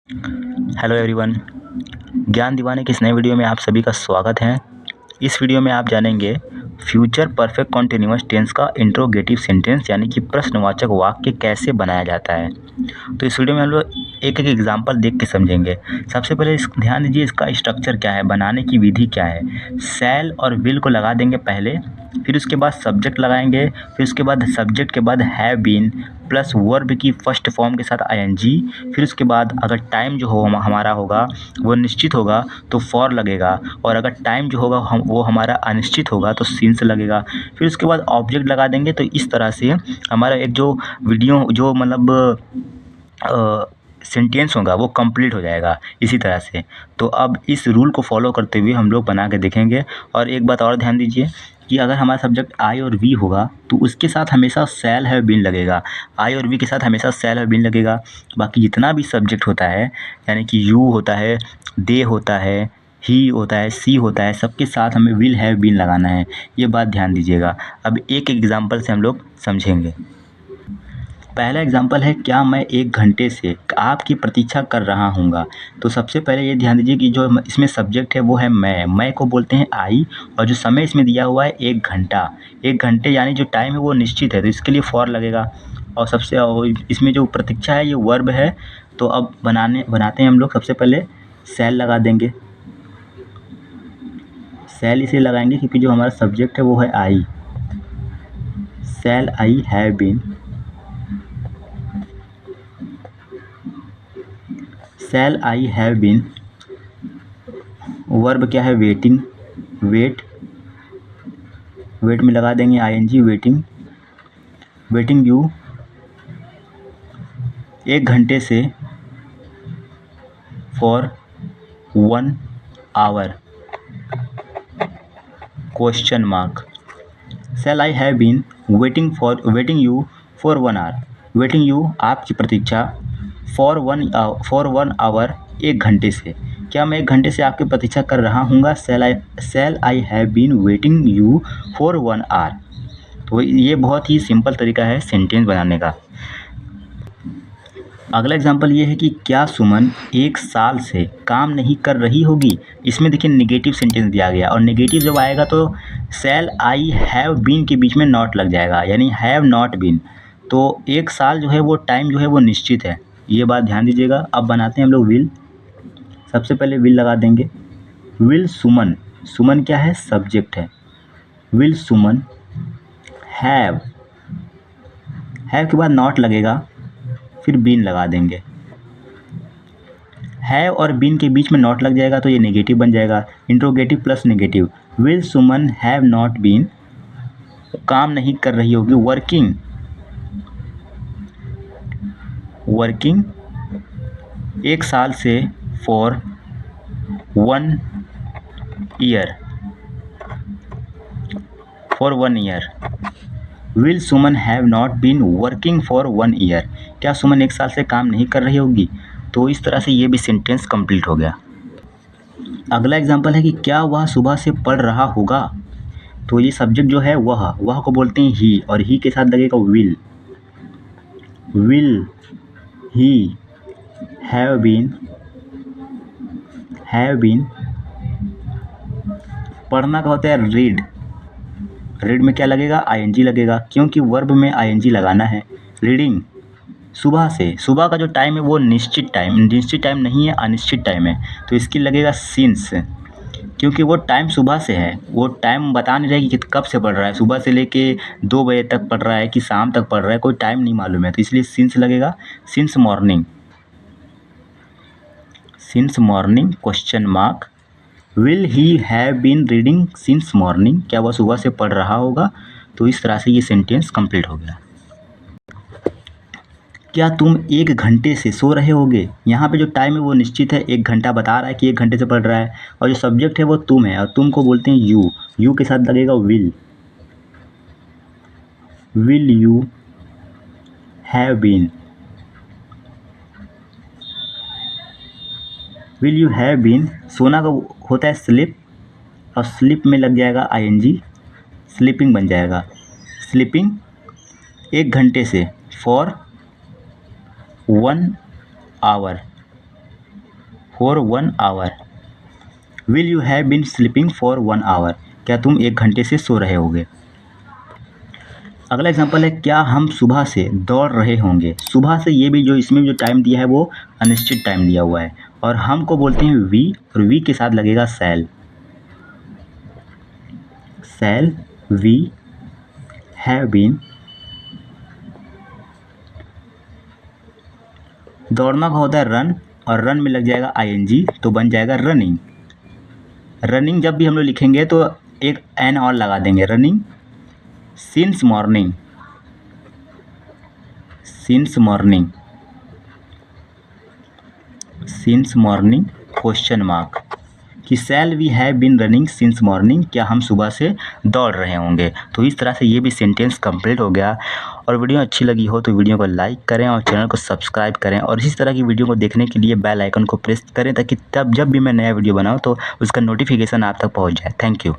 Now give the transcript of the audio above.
Hello everyone, ज्ञान दीवाने की इस नए वीडियो में आप सभी का स्वागत है। इस वीडियो में आप जानेंगे फ्यूचर परफेक्ट कॉन्टिन्यूअस टेंस का इंट्रोगेटिव सेंटेंस यानी कि प्रश्नवाचक वाक्य कैसे बनाया जाता है। तो इस वीडियो में हम लोग एक एक एग्जाम्पल देख के समझेंगे। सबसे पहले ध्यान दीजिए इसका स्ट्रक्चर क्या है, बनाने की विधि क्या है। शैल और विल को लगा देंगे पहले, फिर उसके बाद सब्जेक्ट लगाएंगे, फिर उसके बाद सब्जेक्ट के बाद हैव बीन प्लस वर्ब की फर्स्ट फॉर्म के साथ आईएनजी, फिर उसके बाद अगर टाइम जो हो हमारा होगा वो निश्चित होगा तो फॉर लगेगा, और अगर टाइम जो होगा वो हमारा अनिश्चित होगा तो सिंस लगेगा। फिर उसके बाद ऑब्जेक्ट लगा देंगे। तो इस तरह से हमारा एक जो वीडियो जो मतलब सेंटेंस होगा वो कंप्लीट हो जाएगा इसी तरह से। तो अब इस रूल को फॉलो करते हुए हम लोग बना के देखेंगे। और एक बात और ध्यान दीजिए कि अगर हमारा सब्जेक्ट आई और वी होगा तो उसके साथ हमेशा शैल हैव बीन लगेगा। आई और वी के साथ हमेशा शैल हैव बीन लगेगा। बाकी जितना भी सब्जेक्ट होता है यानी कि यू होता है, दे होता है, ही होता है, सी होता है, सबके साथ हमें विल हैव बीन लगाना है। ये बात ध्यान दीजिएगा। अब एक एग्जाम्पल से हम लोग समझेंगे। पहला एग्जाम्पल है, क्या मैं 1 घंटे से आपकी प्रतीक्षा कर रहा हूँगा। तो सबसे पहले ये ध्यान दीजिए कि जो इसमें सब्जेक्ट है वो है मैं को बोलते हैं आई, और जो समय इसमें दिया हुआ है 1 घंटा। 1 घंटे यानी जो टाइम है वो निश्चित है तो इसके लिए फॉर लगेगा। और इसमें जो प्रतीक्षा है ये वर्ब है। तो अब बनाते हैं हम लोग। सबसे पहले शैल लगा देंगे। शैल इसे लगाएंगे क्योंकि जो हमारा सब्जेक्ट है वो है I. Shall I have been, shall I have been. Verb क्या है, वेटिंग, वेट, वेट में लगा देंगे आईएनजी, वेटिंग। वेटिंग यू 1 घंटे से, for 1 hour, question mark. Shall I have been waiting you for 1 hour, waiting you आपकी प्रतीक्षा, for one hour 1 घंटे से। क्या मैं 1 घंटे से आपकी प्रतीक्षा कर रहा हूँगा। Shall I have been waiting you for 1 hour. तो ये बहुत ही सिंपल तरीका है सेंटेंस बनाने का। अगला एग्जाम्पल ये है कि क्या सुमन 1 साल से काम नहीं कर रही होगी। इसमें देखिए नेगेटिव सेंटेंस दिया गया, और नेगेटिव जब आएगा तो शैल आई हैव बीन के बीच में नॉट लग जाएगा यानी हैव नॉट बीन। तो 1 साल जो है वो टाइम जो है वो निश्चित है, ये बात ध्यान दीजिएगा। अब बनाते हैं हम लोग विल। सबसे पहले विल लगा देंगे। विल सुमन, सुमन क्या है, सब्जेक्ट है। विल सुमन हैव, हैव के बाद नॉट लगेगा, फिर बीन लगा देंगे। हैव और बीन के बीच में नॉट लग जाएगा तो ये नेगेटिव बन जाएगा, interrogative plus negative. Will Suman have not been, काम नहीं कर रही होगी, वर्किंग, वर्किंग 1 साल से, for 1 year, for 1 year. Will Suman have not been working for 1 year. क्या सुमन 1 साल से काम नहीं कर रही होगी। तो इस तरह से ये भी सेंटेंस कंप्लीट हो गया। अगला एग्जाम्पल है कि क्या वह सुबह से पढ़ रहा होगा। तो ये सब्जेक्ट जो है वह को बोलते हैं ही, और ही के साथ लगेगा will. Will he have been, पढ़ना का होता है रीड। रीड में क्या लगेगा, आईएनजी लगेगा, क्योंकि वर्ब में आईएनजी लगाना है। रीडिंग सुबह से, सुबह का जो टाइम है वो निश्चित टाइम नहीं है, अनिश्चित टाइम है, तो इसकी लगेगा सिंस, क्योंकि वो टाइम सुबह से है। वो टाइम बता नहीं रहा है कि कब से पढ़ रहा है, सुबह से लेके 2 बजे तक पढ़ रहा है कि शाम तक पढ़ रहा है, कोई टाइम नहीं मालूम है, तो इसलिए सिंस लगेगा। Since morning, since morning question mark. Will he have been reading since morning, क्या वह सुबह से पढ़ रहा होगा। तो इस तरह से ये सेंटेंस कंप्लीट हो गया। क्या तुम 1 घंटे से सो रहे होगे। यहाँ पे जो टाइम है वो निश्चित है, 1 घंटा बता रहा है कि 1 घंटे से पढ़ रहा है, और जो सब्जेक्ट है वो तुम है, और तुम को बोलते हैं यू। यू के साथ लगेगा will. Will you have been, will you have been. सोना का होता है स्लिप, और स्लिप में लग जाएगा आईएनजी, स्लीपिंग बन जाएगा। स्लीपिंग 1 घंटे से, for 1 hour, for 1 hour. Will you have been sleeping for 1 hour, क्या तुम 1 घंटे से सो रहे होगे। अगला एग्जांपल है, क्या हम सुबह से दौड़ रहे होंगे। सुबह से ये भी जो इसमें जो टाइम दिया है वो अनिश्चित टाइम दिया हुआ है, और हम को बोलते हैं वी, और वी के साथ लगेगा शैल। शैल वी हैव बीन, दौड़ना का होता है रन, और रन में लग जाएगा आईएनजी तो बन जाएगा रनिंग। रनिंग जब भी हम लोग लिखेंगे तो एक एन और लगा देंगे, running since morning, since morning, since morning question mark, कि shall we have been running since morning, क्या हम सुबह से दौड़ रहे होंगे। तो इस तरह से ये भी सेंटेंस कंप्लीट हो गया। और वीडियो अच्छी लगी हो तो वीडियो को लाइक करें और चैनल को सब्सक्राइब करें, और इसी तरह की वीडियो को देखने के लिए बेल आइकन को प्रेस करें, ताकि तब जब भी मैं नया वीडियो बनाऊं तो उसका नोटिफिकेशन आप तक पहुंच जाए। Thank you.